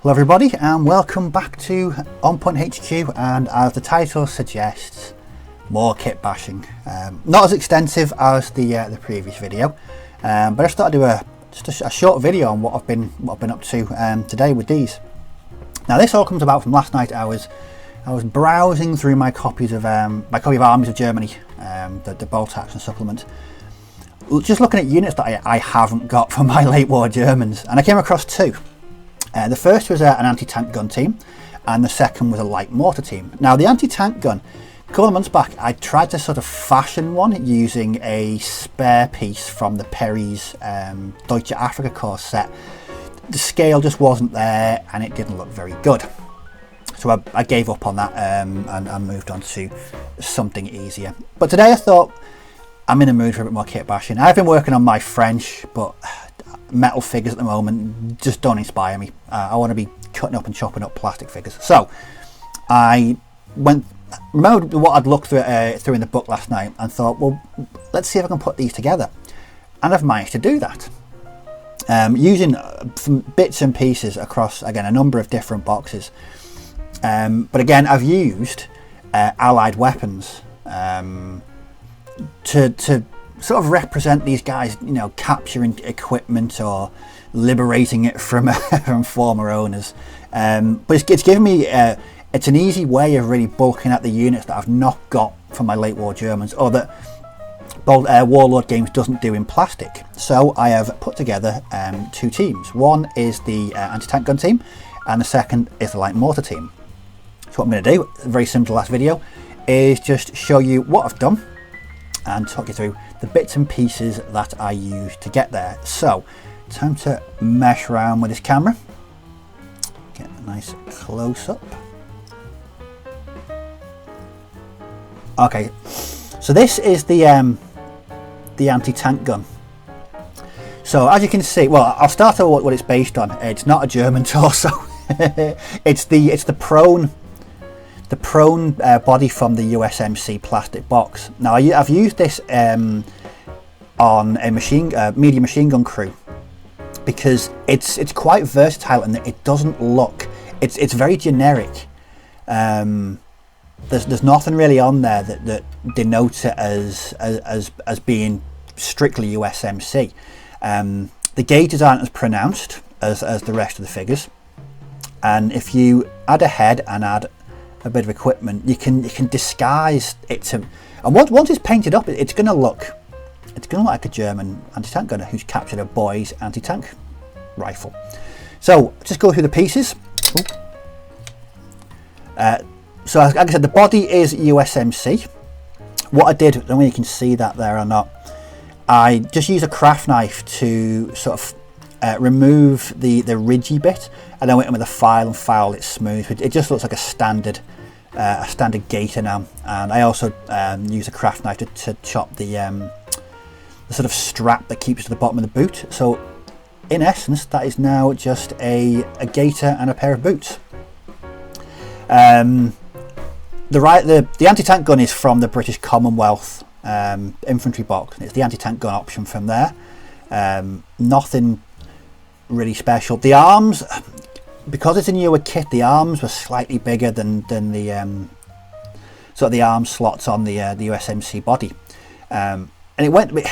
Hello everybody and welcome back to On Point HQ, and as the title suggests, more kit bashing. Not as extensive as the previous video, but I just thought I'd do a short video on what I've been up to today with these. Now this all comes about from last night. I was browsing through my copy of Armies of Germany, the bolt action supplement, just looking at units that I haven't got for my late war Germans, and I came across two. The first was an anti-tank gun team, and the second was a light mortar team. Now the anti-tank gun, a couple of months back I tried to sort of fashion one using a spare piece from the Perry's Deutsche Afrika Corps set. The scale just wasn't there and it didn't look very good. So I gave up on that and moved on to something easier. But today I thought I'm in a mood for a bit more kit bashing. I've been working on my French, but metal figures at the moment just don't inspire me. I want to be cutting up and chopping up plastic figures. So I remembered what I'd looked through in the book last night and thought, well, let's see if I can put these together. And I've managed to do that. Using some bits and pieces across, again, a number of different boxes. But again, I've used allied weapons to sort of represent these guys, you know, capturing equipment or liberating it from from former owners. But it's given me it's an easy way of really bulking out the units that I've not got from my late war Germans, or that Warlord Games doesn't do in plastic. So I have put together two teams. One is the anti-tank gun team, and the second is the light mortar team. So what I'm going to do, very similar to last video, is just show you what I've done and talk you through the bits and pieces that I use to get there. So time to mesh around with this camera, get a nice close up. Okay, so this is the anti-tank gun. So as you can see, well, I'll start with what it's based on. It's not a German torso. it's the prone body from the USMC plastic box. Now I've used this on a medium machine gun crew because it's quite versatile and it doesn't look, it's very generic. There's nothing really on there that denotes it as being strictly USMC. The gauges aren't as pronounced as the rest of the figures, and if you add a head and add a bit of equipment, you can disguise it to, and once it's painted up, it's going to look like a German anti-tank gunner who's captured a boy's anti-tank rifle. So just go through the pieces. So like I said, the body is USMC. What I did, I don't know if you can see that there or not, I just used a craft knife to sort of remove the ridgy bit, and then went in with a file and filed it smooth. It just looks like a standard gaiter now. And I also use a craft knife to chop the sort of strap that keeps to the bottom of the boot. So in essence, that is now just a gaiter and a pair of boots. The anti-tank gun is from the British Commonwealth infantry box. It's the anti-tank gun option from there. Nothing really special. The arms, because it's a newer kit, the arms were slightly bigger than the sort of the arm slots on the USMC body, and you might be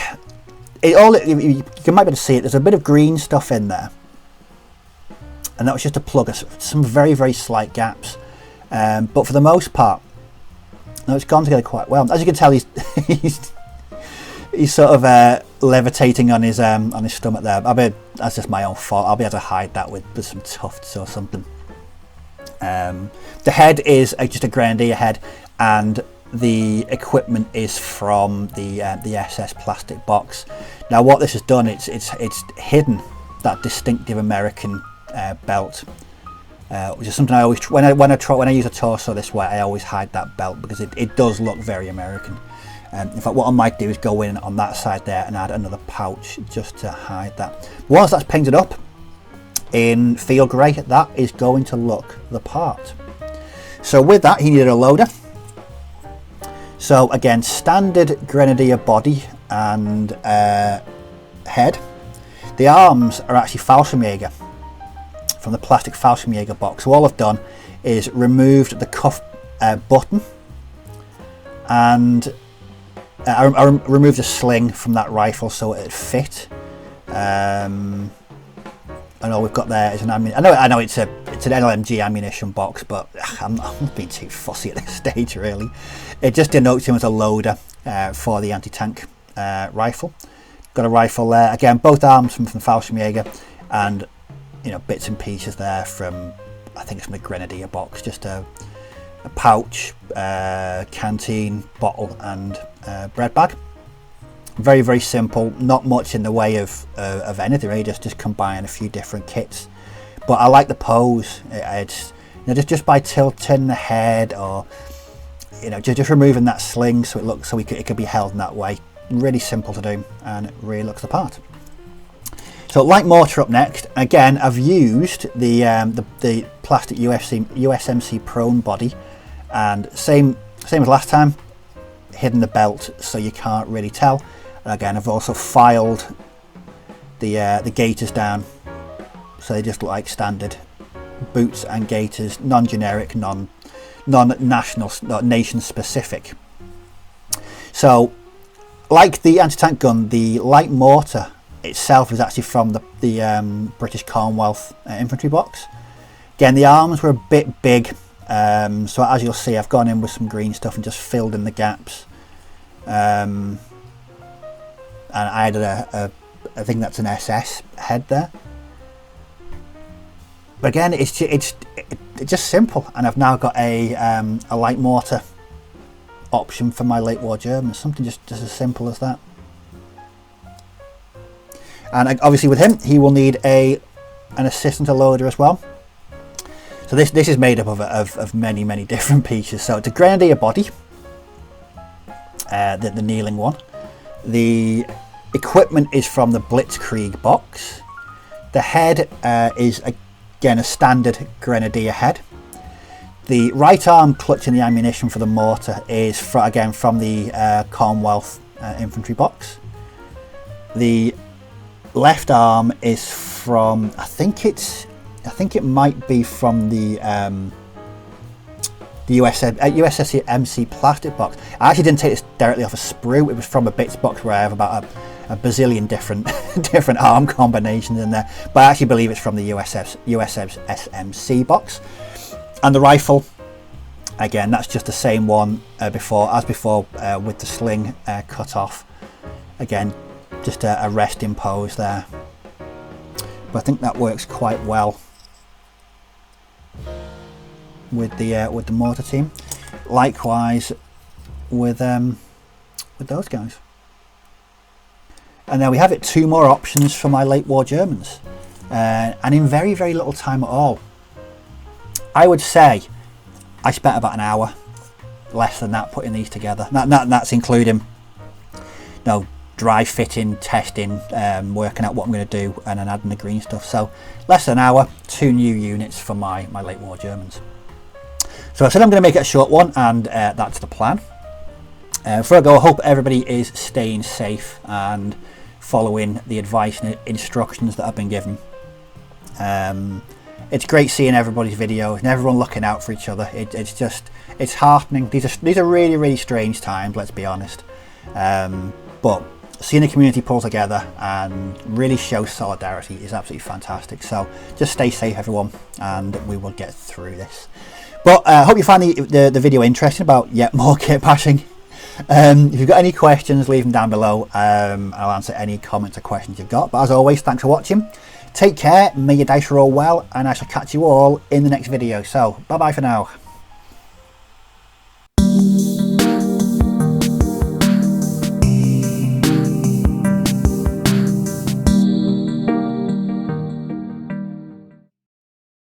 able to see it. There's a bit of green stuff in there, and that was just to plug some very, very slight gaps. But for the most part, no, it's gone together quite well. As you can tell, he's sort of levitating on his stomach there. That's just my own fault. I'll be able to hide that with some tufts or something. The head is just a grenadier head, and the equipment is from the SS plastic box. Now what this has done, it's hidden that distinctive American belt, which is something I always, when I use a torso this way, I always hide that belt because it does look very American. In fact, what I might do is go in on that side there and add another pouch just to hide that. Once that's painted up in field grey, that is going to look the part. So with that, he needed a loader. So again, standard grenadier body and head. The arms are actually Fallschirmjäger. from the plastic Fallschirmjäger box. So all I've done is removed the cuff button, and I removed the sling from that rifle so it'd fit. And all we've got there is an ammunition. I know it's an LMG ammunition box, but I'm not being too fussy at this stage really. It just denotes him as a loader for the anti-tank rifle. Got a rifle there again, both arms from Fallschirmjäger, and bits and pieces there from, I think it's from the Grenadier box, just a pouch, canteen, bottle and bread bag. Very, very simple, not much in the way of anything really, just combine a few different kits. But I like the pose. It's just by tilting the head, or just removing that sling so it could be held in that way. Really simple to do, and it really looks the part. So light mortar up next. Again, I've used the plastic USMC prone body, and same as last time, hidden the belt so you can't really tell. And again, I've also filed the gaiters down so they just look like standard boots and gaiters, non-generic, non-national, not nation specific. So like the anti-tank gun, the light mortar itself is actually from the British Commonwealth infantry box. Again, the arms were a bit big, so as you'll see, I've gone in with some green stuff and just filled in the gaps. And I added I think that's an SS head there. But again, it's just simple, and I've now got a light mortar option for my late war Germans. Something just as simple as that. And obviously with him, he will need an assistant loader as well. So this is made up of many different pieces. So it's a Grenadier body, the kneeling one. The equipment is from the Blitzkrieg box. The head is again a standard Grenadier head. The right arm clutching the ammunition for the mortar is again from the Commonwealth infantry box. The left arm is from, I think it might be from the USMC plastic box. I actually didn't take this directly off a sprue. It was from a bits box where I have about a bazillion different arm combinations in there. But I actually believe it's from the USMC box. And the rifle, again, that's just the same one as before, with the sling cut off. Again, just a resting pose there. But I think that works quite well with the mortar team. Likewise with those guys. And there we have it, 2 more options for my late war Germans, and in very little time at all. I would say I spent about an hour, less than that, putting these together. That's including dry fitting, testing, working out what I'm going to do, and then adding the green stuff. So less than an hour, 2 new units for my late war Germans. So I said I'm going to make it a short one, and that's the plan. Before I go, I hope everybody is staying safe and following the advice and instructions that I've been given. It's great seeing everybody's videos and everyone looking out for each other. It's heartening. These are really strange times, let's be honest. But seeing the community pull together and really show solidarity is absolutely fantastic. So just stay safe, everyone, and we will get through this. But I hope you find the video interesting about yet more kit bashing. If you've got any questions, leave them down below. I'll answer any comments or questions you've got. But as always, thanks for watching. Take care, may your dice roll well, and I shall catch you all in the next video. So bye bye for now.